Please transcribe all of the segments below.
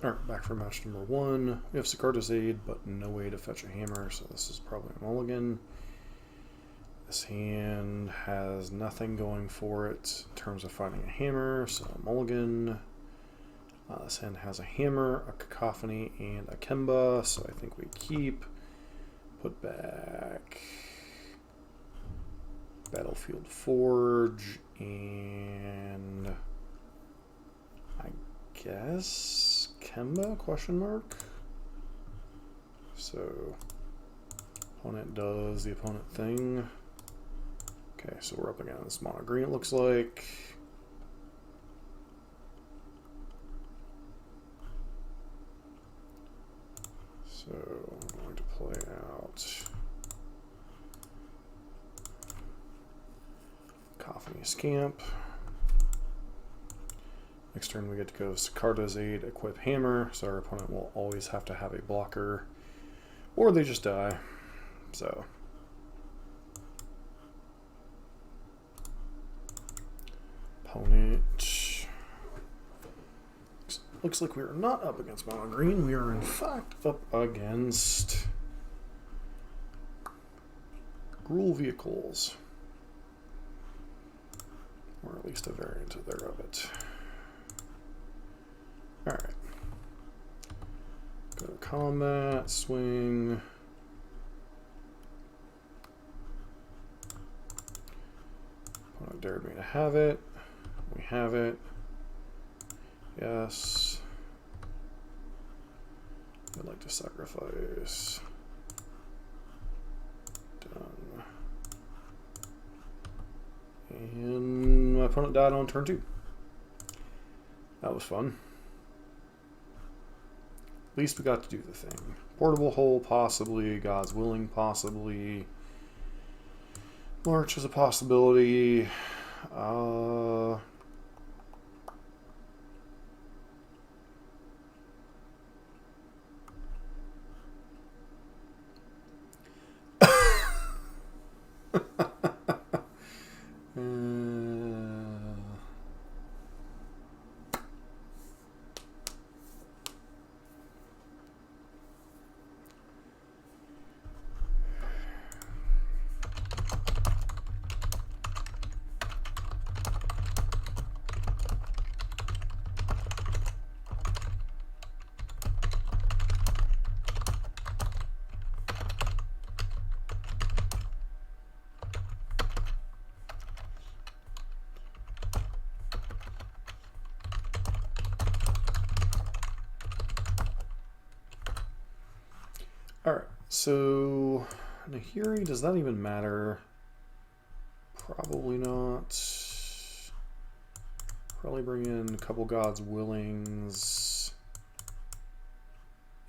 Alright, back for match number 1. We have Sicarda's Aid, but no way to fetch a hammer, so this is probably a mulligan. This hand has nothing going for it in terms of finding a hammer, so a mulligan. This hand has a hammer, a cacophony, and a Kemba, so I think we keep. Put back Battlefield Forge, and I guess Kemba, question mark? So, opponent does the opponent thing. Okay, so we're up against mono green, it looks like. So, I'm going to play out Cacophony Scamp. Next turn we get to go Sicarda's Aid, equip Hammer, so our opponent will always have to have a blocker, or they just die. So, opponent. Looks like we are not up against mono green. We are in fact up against Gruul Vehicles, or at least a variant thereof it. Alright. Go to combat, swing. Opponent dared me to have it. We have it. Yes. I'd like to sacrifice. Done. And my opponent died on turn 2. That was fun. At least we got to do the thing. Portable Hole, possibly. God's Willing, possibly. March is a possibility. Alright, so Nahiri, does that even matter? Probably not. Probably bring in a couple God's Willings.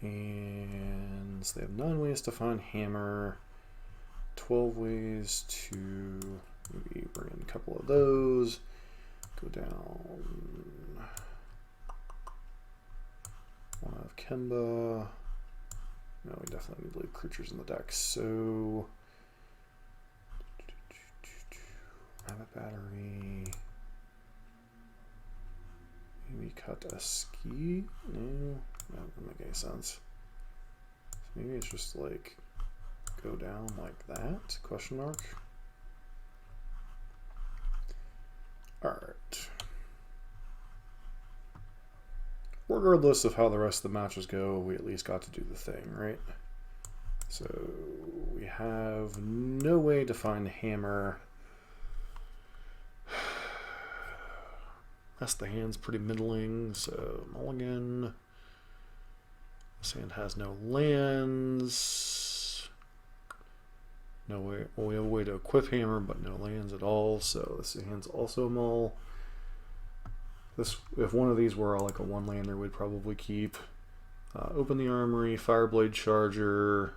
And so they have 9 ways to find hammer, 12 ways to maybe bring in a couple of those. Go down. One of Kemba. No, we definitely need to leave creatures in the deck. So, Rabbit Battery. Maybe cut a ski. No, that doesn't make any sense. So maybe it's just like go down like that? Question mark. All right. Regardless of how the rest of the matches go, we at least got to do the thing, right? So we have no way to find hammer. Rest of the hand's pretty middling, so mulligan. This hand has no lands. No way. Well, we have a way to equip hammer, but no lands at all, so this hand's also a mull. This, if one of these were like a 1-lander, we'd probably keep. Open the Armory, Fireblade Charger.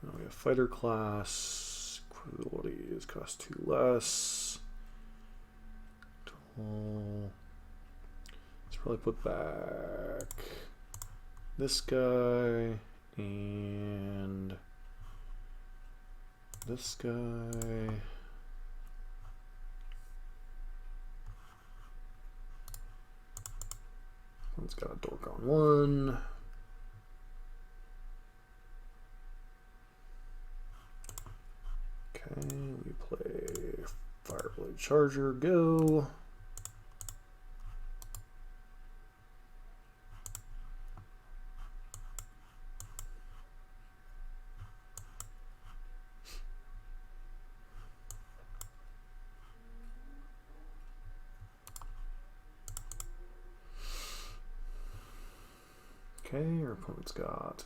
We have Fighter Class. Qualities cost 2 less. Let's probably put back this guy and this guy. Opponent's got a dork on 1. Okay, we play Fireblade Charger, go. Okay, our opponent's got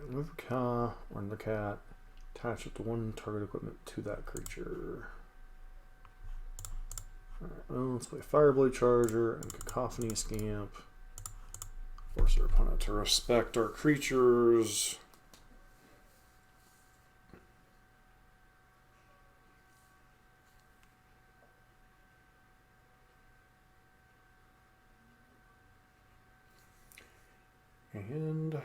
move a car or another cat, attach it to 1 target equipment to that creature. Alright, well, let's play Fireblade Charger and Cacophony Scamp. Force our opponent to respect our creatures. And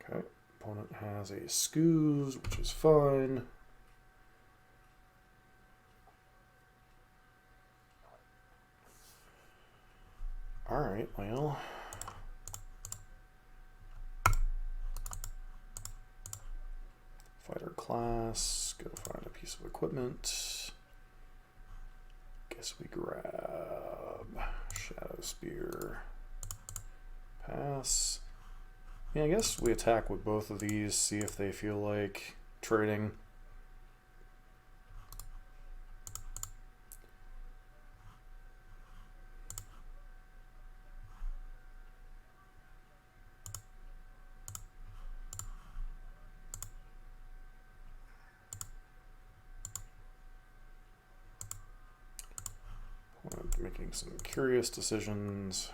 okay, opponent has a Scooz, which is fine. Alright, well. Fighter class, go find a piece of equipment. Guess we grab Shadow Spear. Pass. Yeah, I guess we attack with both of these, see if they feel like trading. Making some curious decisions.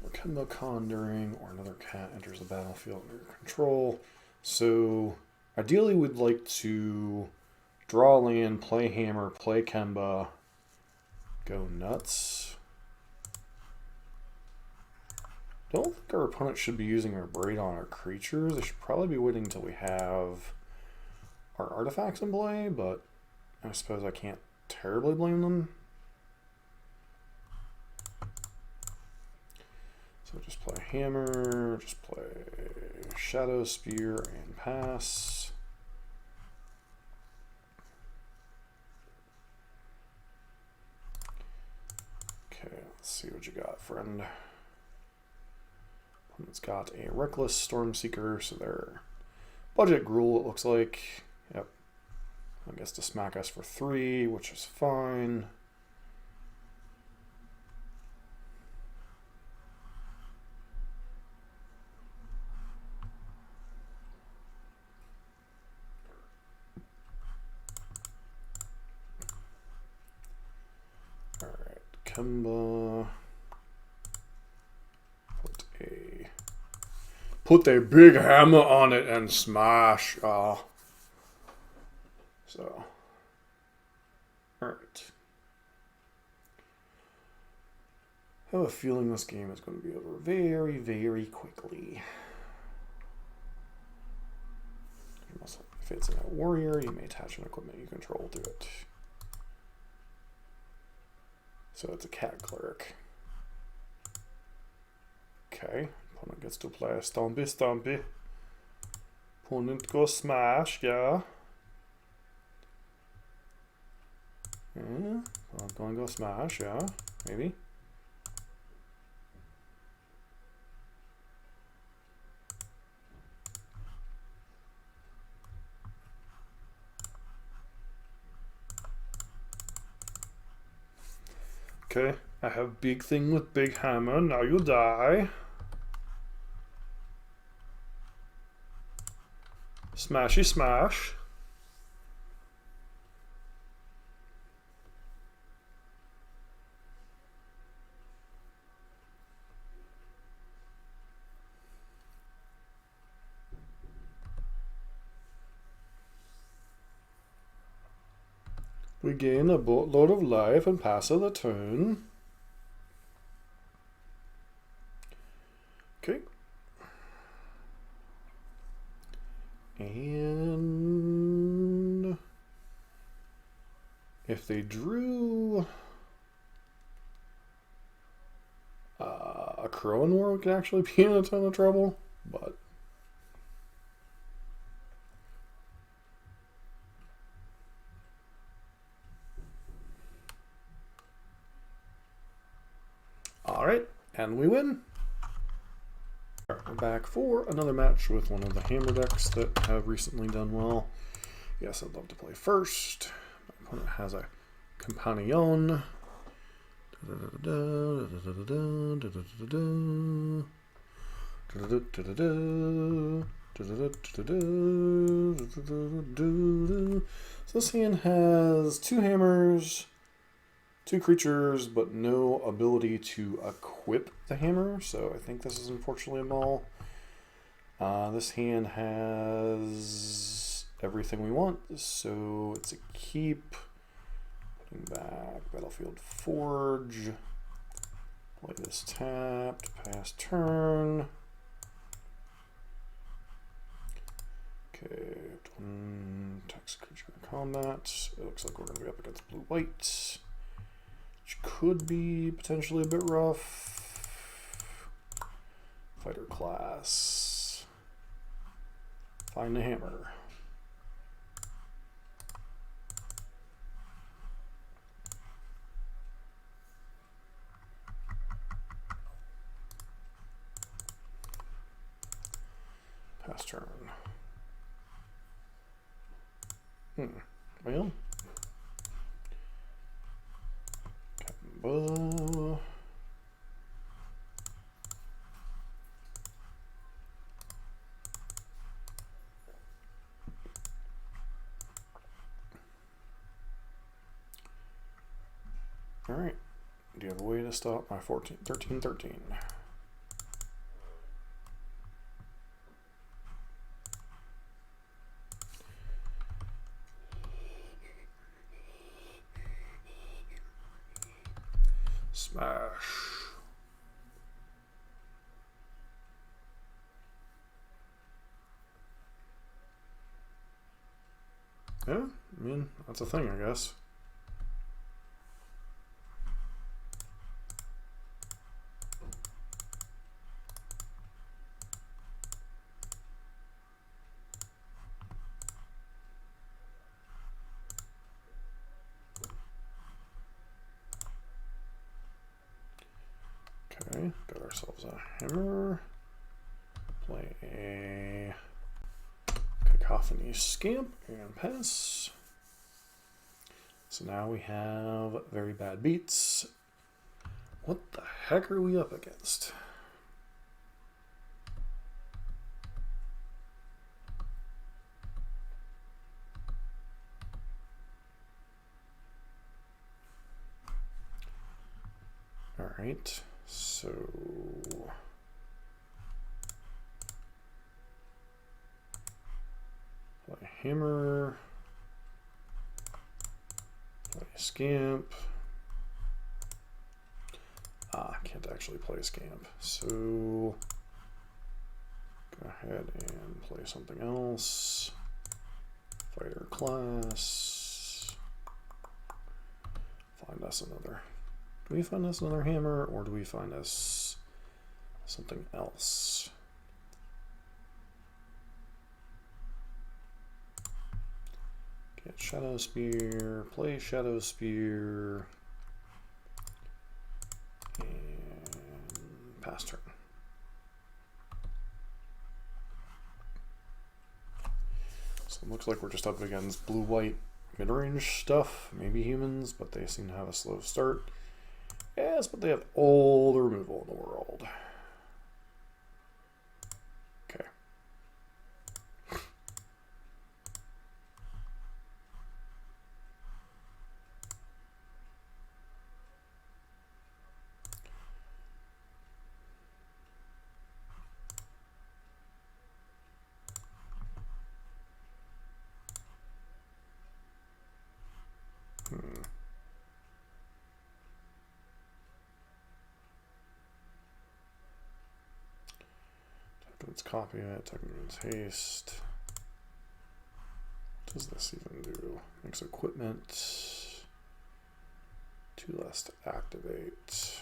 Rakemba Conjuring or another cat enters the battlefield under your control. So ideally we'd like to draw land, play Hammer, play Kemba, go nuts. Don't think our opponent should be using our Braid on our creatures. They should probably be waiting until we have our artifacts in play, but I suppose I can't terribly blame them. So just play Hammer, just play Shadow Spear and pass. Okay, let's see what you got, friend. Opponent's got a Reckless Stormseeker, so they're budget Gruul, it looks like. Yep. I guess to smack us for 3, which is fine. Alright, Kemba. Put a big hammer on it and smash. So, alright. I have a feeling this game is going to be over very, very quickly. If it's a warrior, you may attach an equipment you control to it. So it's a cat cleric. Okay, opponent gets to play a Stompy Stompy. Opponent goes smash, yeah. I'm going to go smash, yeah, maybe. Okay, I have big thing with big hammer, now you die. Smashy smash. We gain a boatload of life and pass the turn. Okay. And if they drew a crow in war, we could actually be in a ton of trouble. But all right, and we win. We're back for another match with one of the hammer decks that have recently done well. Yes, I'd love to play first. My opponent has a Companion. So this hand has 2 hammers, 2 creatures, but no ability to equip the hammer, so I think this is unfortunately a maul. This hand has everything we want, so it's a keep. Putting back Battlefield Forge. Play this tapped, pass turn. Okay, 1 text creature in combat. It looks like we're going to be up against blue-white, which could be potentially a bit rough. Fighter class. Find the hammer. Pass turn. Well. All right. Do you have a way to stop my 13-13? Smash. Yeah, I mean, that's a thing, I guess. Okay, got ourselves a hammer. Play a Cacophony Scamp and pass. So now we have very bad beats. What the heck are we up against? All right, so play hammer, play scamp. I can't actually play scamp, so go ahead and play something else. Fighter class. Find us another. Do we find us another hammer, or do we find us something else? Get Shadow Spear, play Shadow Spear, and pass turn. So it looks like we're just up against blue-white mid-range stuff, maybe humans, but they seem to have a slow start. Yes, but they have all the removal in the world. Okay. Let's copy it. Technical haste. What does this even do? Makes equipment 2 less to activate.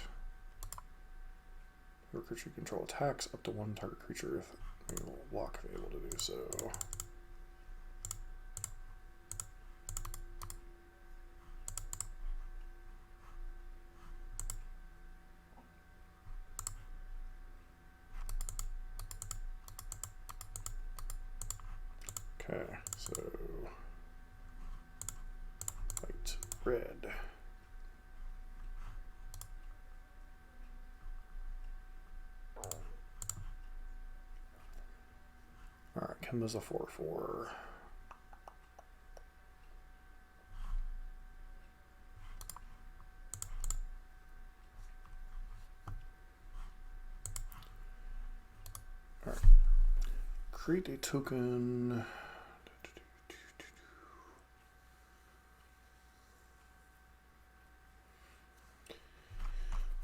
Your creature control attacks up to 1 target creature if you block if able to do so. Okay, so white, red. Alright, Kemba's a 4/4. Alright. Create a token.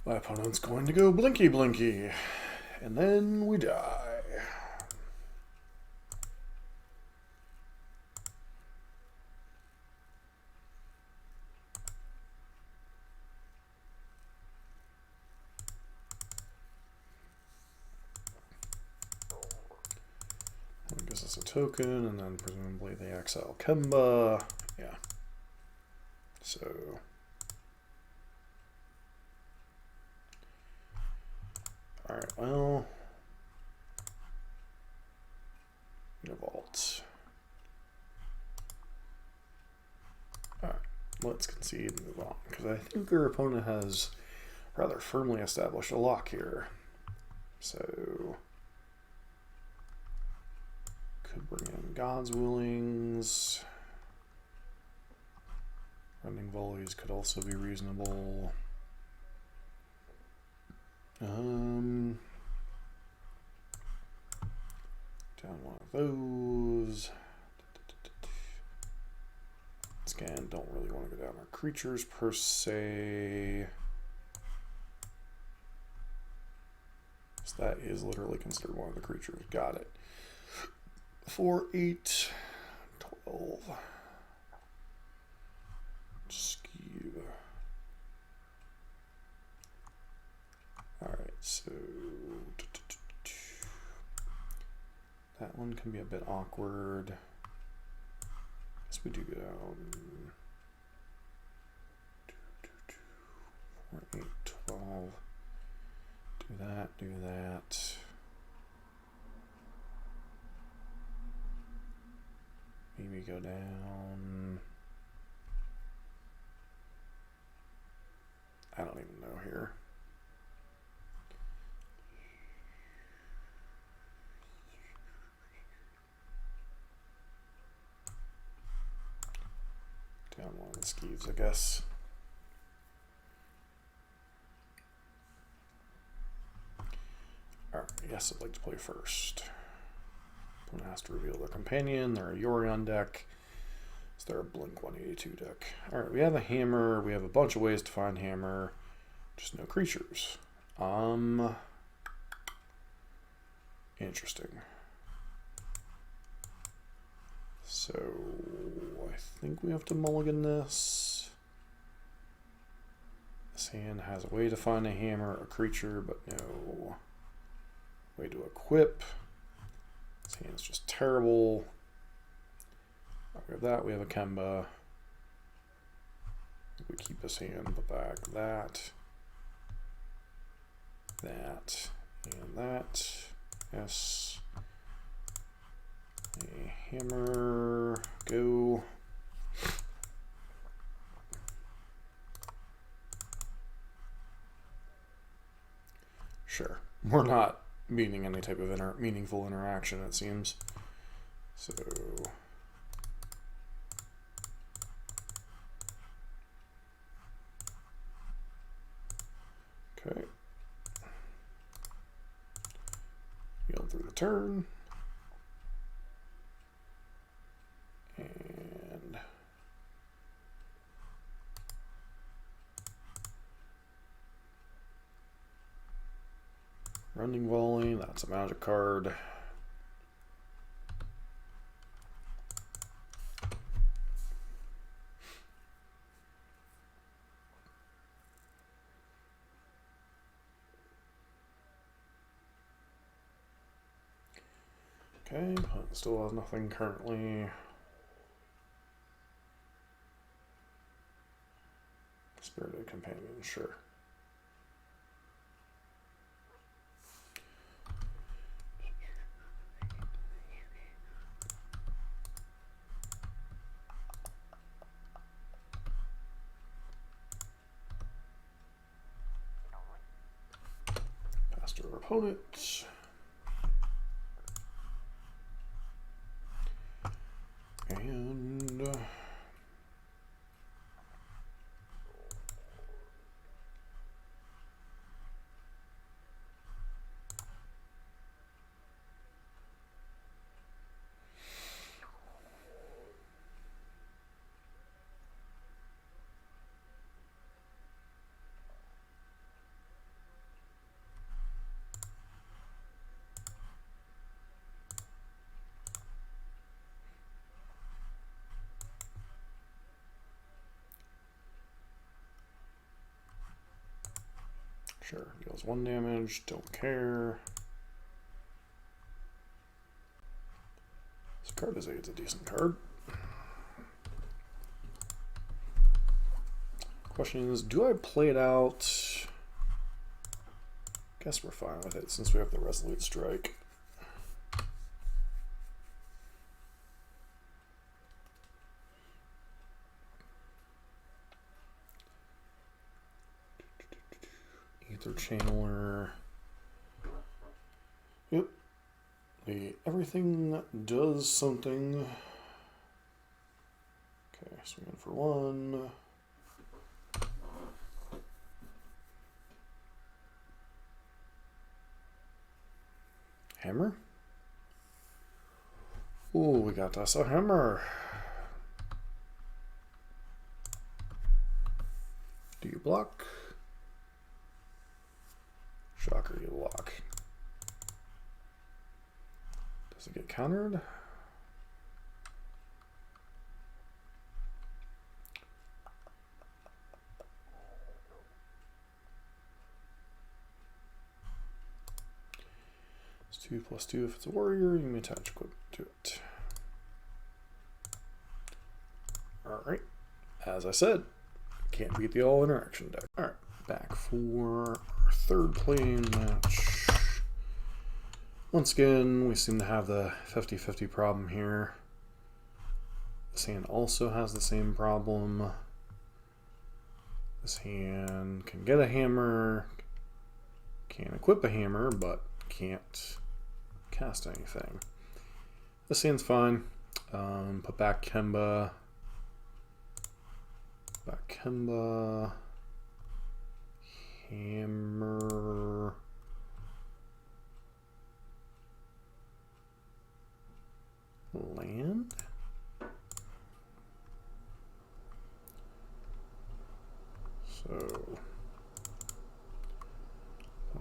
My opponent's going to go blinky blinky, and then we die. That gives us a token, and then presumably they exile Kemba. Yeah. So. Alright, well. Vault. Alright, let's concede and move on, because I think our opponent has rather firmly established a lock here. So. Could bring in God's Willings. Running volleys could also be reasonable. Down one of those. Scan, don't really want to go down our creatures per se. So that is literally considered one of the creatures. Got it. 4, 8, 12. Skew. Alright, so that one can be a bit awkward. Guess we do go down 4, 8, 12. Do that, do that. Maybe go down. I don't even know here. Down one of the skeeves, I guess. Alright, I guess I'd like to play first. Opponent has to reveal their companion. They're a Yorion deck. So they're a Blink 182 deck. Alright, we have a hammer. We have a bunch of ways to find hammer. Just no creatures. Interesting. So I think we have to mulligan this. This hand has a way to find a hammer, a creature, but no way to equip. This hand's just terrible. We have that, we have a Kemba. We keep this hand, put back that, and that. Yes. A hammer, go. Sure. We're not meaning any type of meaningful interaction, it seems. So okay. Yield through the turn. And running volley, that's a magic card. Okay, but still has nothing currently. Spirited Companion, sure. Pass to our opponent. And sure, deals 1 damage, don't care. This card is a decent card. Question is, do I play it out? Guess we're fine with it since we have the Resolute Strike. Ether Channeler. Yep. Everything does something. Okay, swing in for 1. Hammer? Ooh, we got us a hammer. Do you block? Shocker, you block. Does it get countered? It's 2+2 if it's a warrior, you may attach equip to it. Alright, as I said, can't beat the all interaction deck. Alright, back for our third playing match. Once again, we seem to have the 50-50 problem here. This hand also has the same problem. This hand can get a hammer, can equip a hammer, but can't cast anything. This hand's fine. Put back Kemba. Back Kemba. Hammer. Land. So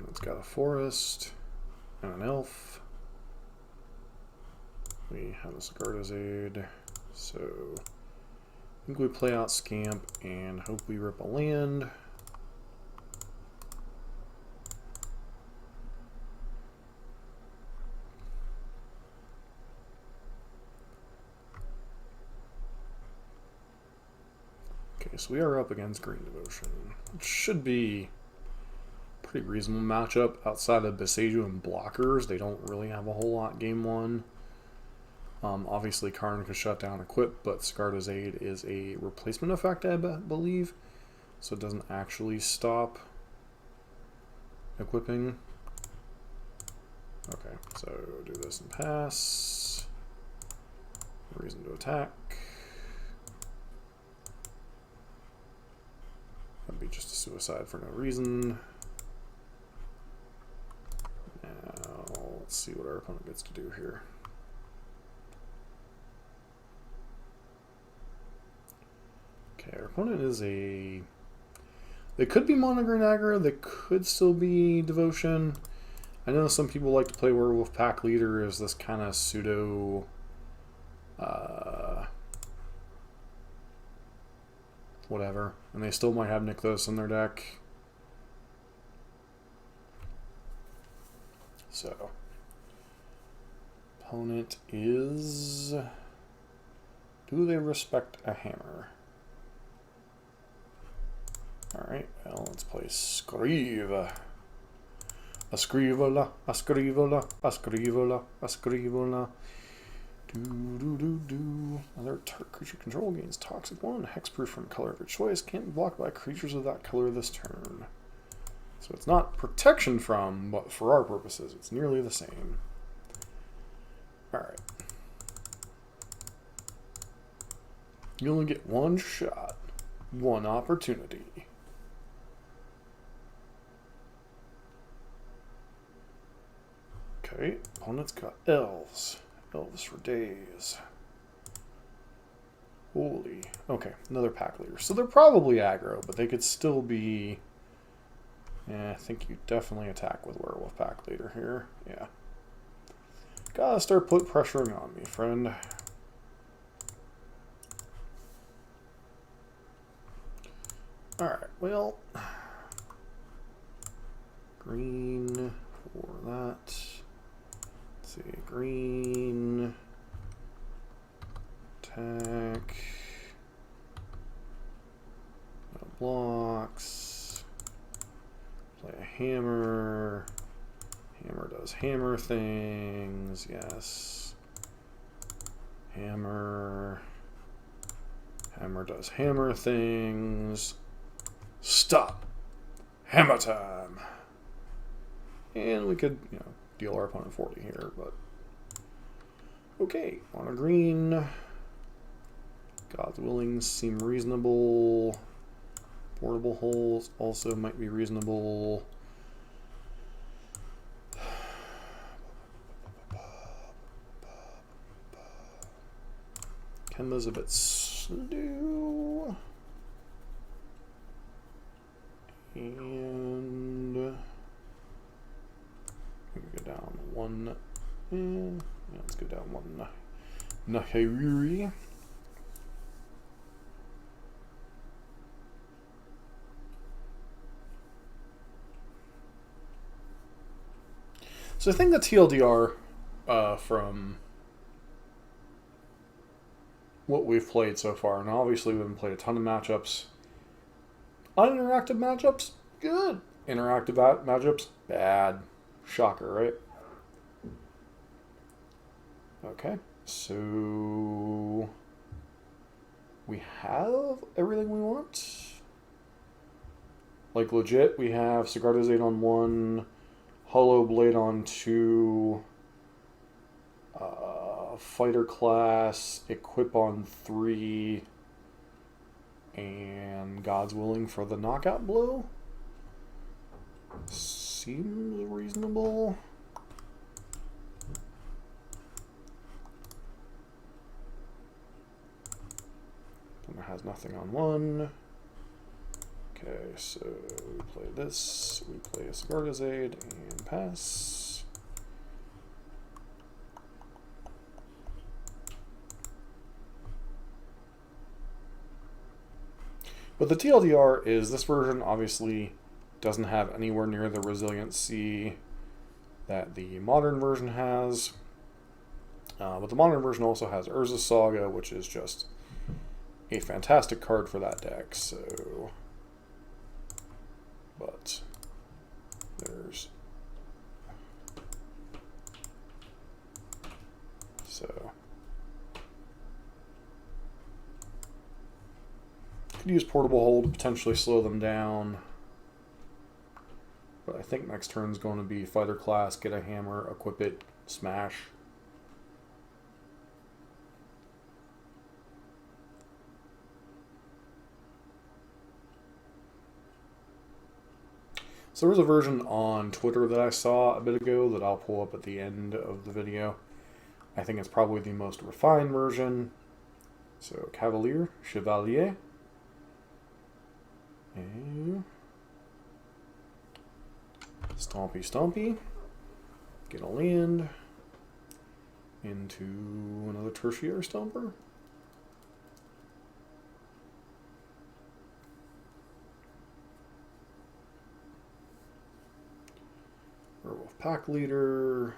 it's got a forest and an elf. We have a Sigarda's Aid, so I think we play out Scamp and hope we rip a land. Okay, so we are up against Green Devotion, which should be a pretty reasonable matchup outside of Boseiju and blockers. They don't really have a whole lot game 1. Obviously, Karn can shut down equip, but Sigarda's Aid is a replacement effect, I believe, so it doesn't actually stop equipping. Okay, so do this and pass. Reason to attack. That'd be just a suicide for no reason. Now, let's see what our opponent gets to do here. Okay, our opponent is a... They could be Monogreen Aggro, they could still be Devotion. I know some people like to play Werewolf Pack Leader as this kind of pseudo... whatever. And they still might have Nykthos in their deck. So, Opponent is... Do they respect a hammer? Alright, well, let's play Scriva. A Scrivola, a Scrivola, a Scrivola, a Scrivola. Another creature control gains Toxic 1, hexproof from color of your choice, can't be blocked by creatures of that color this turn. So it's not protection from, but for our purposes, it's nearly the same. Alright. You only get one shot, one opportunity. Okay, opponent's got elves. Elves for days. Holy. Okay, another pack leader. So they're probably aggro, but they could still be... Yeah, I think you definitely attack with Werewolf pack leader here. Yeah. Gotta start pressuring on me, friend. Alright, well... Green for that. Let's see, green... Attack... No blocks... Play a hammer... Hammer does hammer things, yes. Hammer... Hammer does hammer things... Stop! Hammer time! And we could, you know, deal our opponent 40 here, but... Okay, on a green... God's Willings seem reasonable. Portable holes also might be reasonable. Kemba's a bit slow. And we can go down one. Yeah, let's go down one. Nahiruri. So I think the TLDR from what we've played so far, and obviously we haven't played a ton of matchups. Uninteractive matchups, good. Interactive matchups, bad. Shocker, right? Okay, so we have everything we want. Like legit, we have Sigarda's 8 on 1, Hollow Blade on 2, Fighter Class, Equip on 3, and God's Willing for the knockout blow. Seems reasonable. It has nothing on 1. Okay, so we play this, we play a Sigarda's Aid, and pass. But the TLDR is this version obviously doesn't have anywhere near the resiliency that the modern version has. But the modern version also has Urza's Saga, which is just a fantastic card for that deck, so... But there's... So... Could use Portable Hold to potentially slow them down. But I think next turn is going to be Fighter Class, get a hammer, equip it, smash. So there was a version on Twitter that I saw a bit ago that I'll pull up at the end of the video. I think it's probably the most refined version. So Cavalier, Chevalier. And Stompy Stompy. Get a land into another tertiary stomper. Werewolf Pack Leader.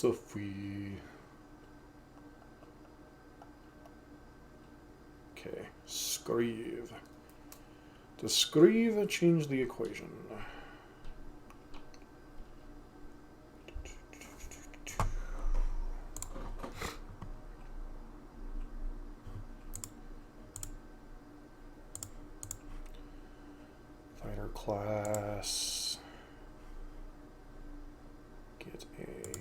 So if we... Okay, Skrive. Does Skrive change the equation? Fighter class. Get a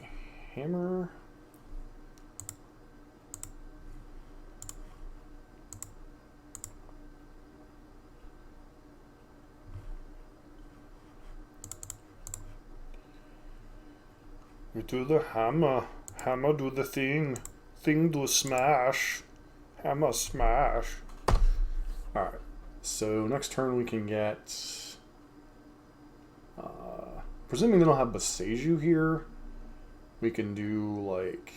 hammer. We do the hammer. Hammer do the thing. Thing do smash. Hammer smash. Alright. So next turn we can get... presuming they don't have Boseiju here, we can do like...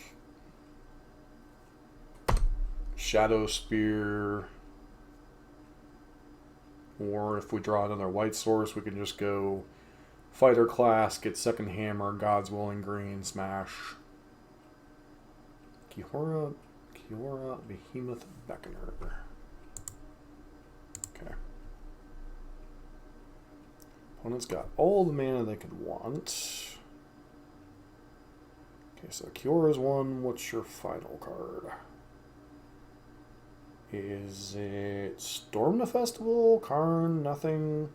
Shadow Spear. Or if we draw another white source, we can just go... Fighter class, get second hammer, God's Willing green, smash. Kiora, Behemoth, Beckoner. Okay. Opponent's got all the mana they could want. Okay, so Kiora's one. What's your final card? Is it Storm the Festival? Karn? Nothing?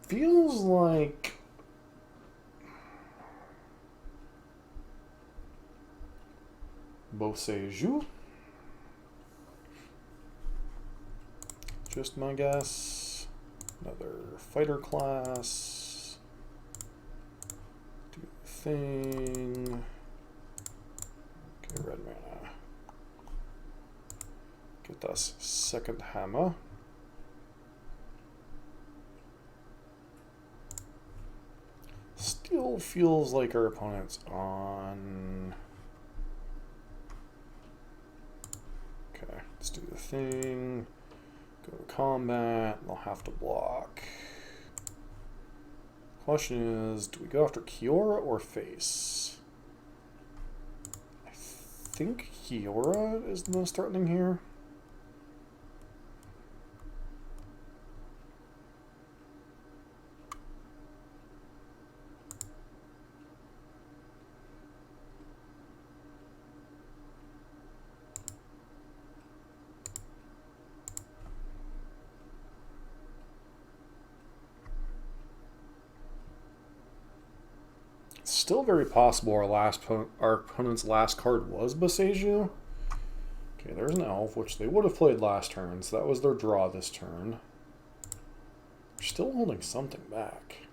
Feels like Boseiju. Just my guess. Another fighter class. Do the thing. Okay, red mana. Get us second hammer. Still feels like our opponent's on. Okay, let's do the thing. Go to combat. They'll have to block. Question is, do we go after Kiora or face? I think Kiora is the most threatening here. Still very possible our opponent's last card was Boseiju. Okay, there's an elf, which they would have played last turn, so that was their draw this turn. They're still holding something back.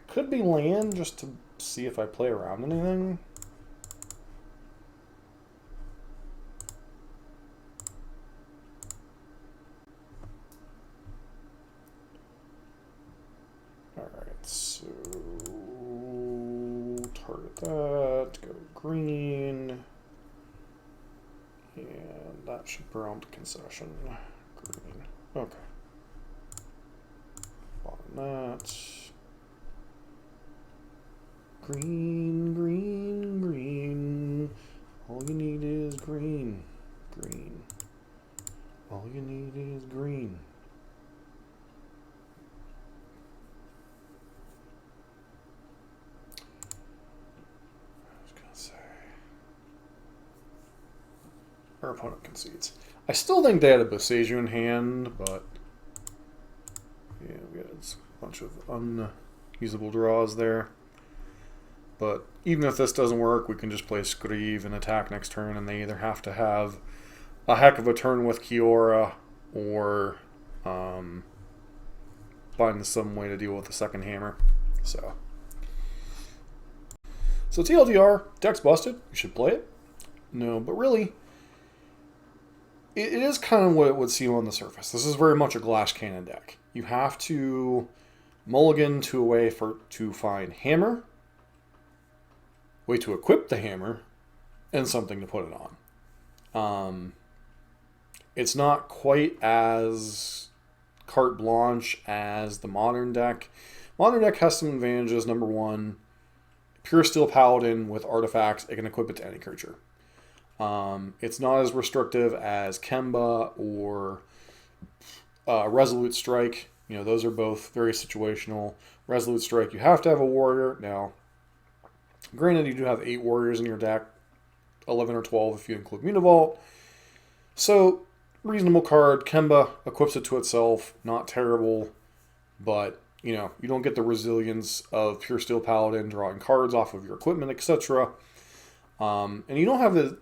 Could be land, just to see if I play around anything. So, target that, go green, and that should prompt concession. Green. Okay. Bottom that. Green, green, green. All you need is green. Green. All you need is green. Our opponent concedes. I still think they had a Boseiju in hand, but yeah, we had a bunch of unusable draws there. But even if this doesn't work, we can just play Skrive and attack next turn, and they either have to have a heck of a turn with Kiora or find some way to deal with the second hammer. So TLDR, deck's busted. You should play it. No, but really, it is kind of what it would seem on the surface. This is very much a glass cannon deck. You have to mulligan to a way to find hammer, way to equip the hammer, and something to put it on. It's not quite as carte blanche as the modern deck. Modern deck has some advantages. Number one, Pure Steel Paladin with artifacts, it can equip it to any creature. It's not as restrictive as Kemba or Resolute Strike. You know, those are both very situational. Resolute Strike, you have to have a warrior. Now, granted, you do have 8 warriors in your deck, 11 or 12 if you include Mutavault. So, reasonable card. Kemba equips it to itself. Not terrible, but, you know, you don't get the resilience of Pure Steel Paladin drawing cards off of your equipment, etc. And you don't have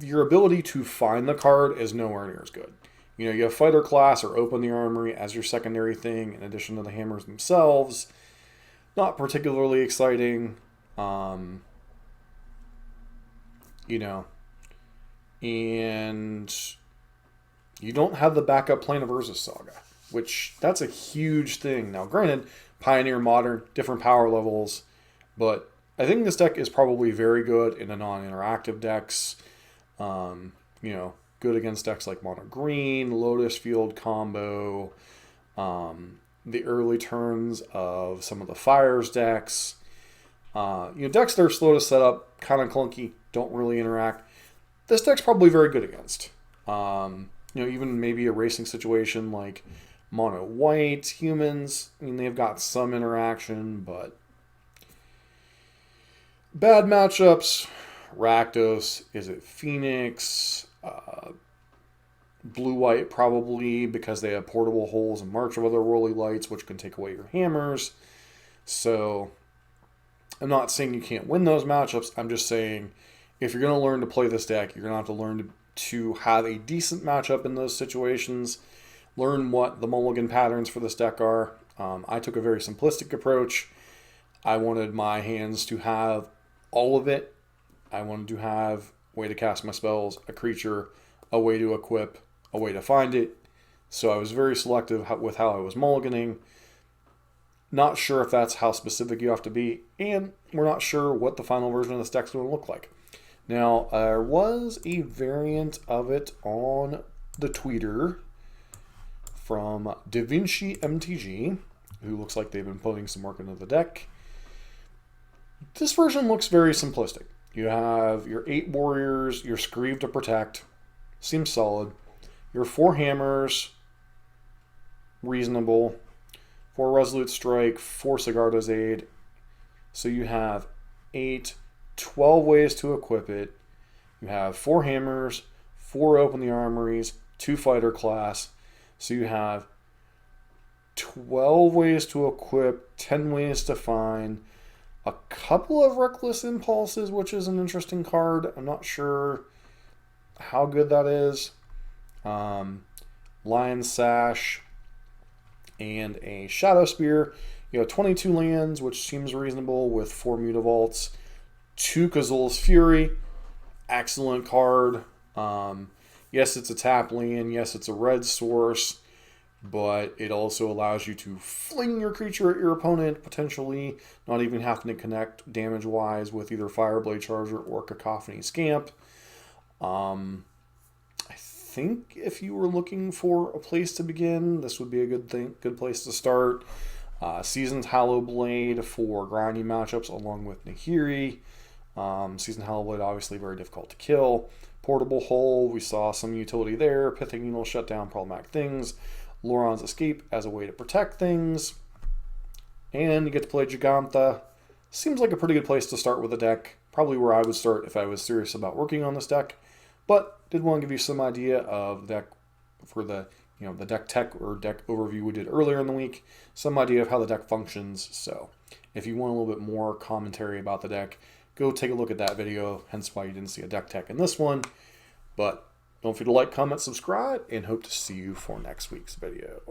your ability to find the card is nowhere near as good. You know, you have Fighter Class or Open the Armory as your secondary thing in addition to the hammers themselves. Not particularly exciting. You know, and you don't have the backup Plane of Urza Saga, which that's a huge thing. Now, granted, Pioneer, Modern, different power levels, but I think this deck is probably very good in the non-interactive decks. You know, good against decks like Mono Green, Lotus Field combo, the early turns of some of the Fires decks. You know, decks that are slow to set up, kind of clunky, don't really interact. This deck's probably very good against. You know, even maybe a racing situation like Mono White, Humans. I mean, they've got some interaction, but bad matchups. Rakdos, is it Phoenix? Blue-White probably, because they have portable holes and March of Otherworldly Lights, which can take away your hammers. So, I'm not saying you can't win those matchups. I'm just saying, if you're going to learn to play this deck, you're going to have to learn to have a decent matchup in those situations. Learn what the mulligan patterns for this deck are. I took a very simplistic approach. I wanted my hands to have all of it. I wanted to have a way to cast my spells, a creature, a way to equip, a way to find it. So I was very selective with how I was mulliganing. Not sure if that's how specific you have to be, and we're not sure what the final version of this deck's going to look like. Now, there was a variant of it on the Twitter from Da Vinci MTG, who looks like they've been putting some work into the deck. This version looks very simplistic. You have your 8 warriors, your Screeve to protect, seems solid. Your 4 hammers, reasonable. 4 Resolute Strike, 4 Sigarda's Aid. So you have 12 ways to equip it. You have 4 hammers, 4 Open the Armories, 2 Fighter Class. So you have 12 ways to equip, 10 ways to find, a couple of Reckless Impulses, which is an interesting card. I'm not sure how good that is. Lion Sash and a Shadow Spear. You have 22 lands, which seems reasonable with 4 Mutavaults. 2 Kazul's Fury. Excellent card. Yes, it's a tap land. Yes, it's a red source. But it also allows you to fling your creature at your opponent, potentially not even having to connect damage-wise with either Fireblade Charger or Cacophony Scamp. I think if you were looking for a place to begin, this would be a good place to start. Seasoned Hallowblade for grindy matchups along with Nahiri. Seasoned Hallowblade obviously very difficult to kill. Portable Hole, we saw some utility there. Pithing Needle shut down problematic things. Loran's Escape as a way to protect things. And you get to play Gigantha. Seems like a pretty good place to start with a deck. Probably where I would start if I was serious about working on this deck. But did want to give you some idea of the deck for the the deck tech or deck overview we did earlier in the week. Some idea of how the deck functions. So if you want a little bit more commentary about the deck, go take a look at that video. Hence why you didn't see a deck tech in this one. But don't forget to like, comment, subscribe, and hope to see you for next week's video.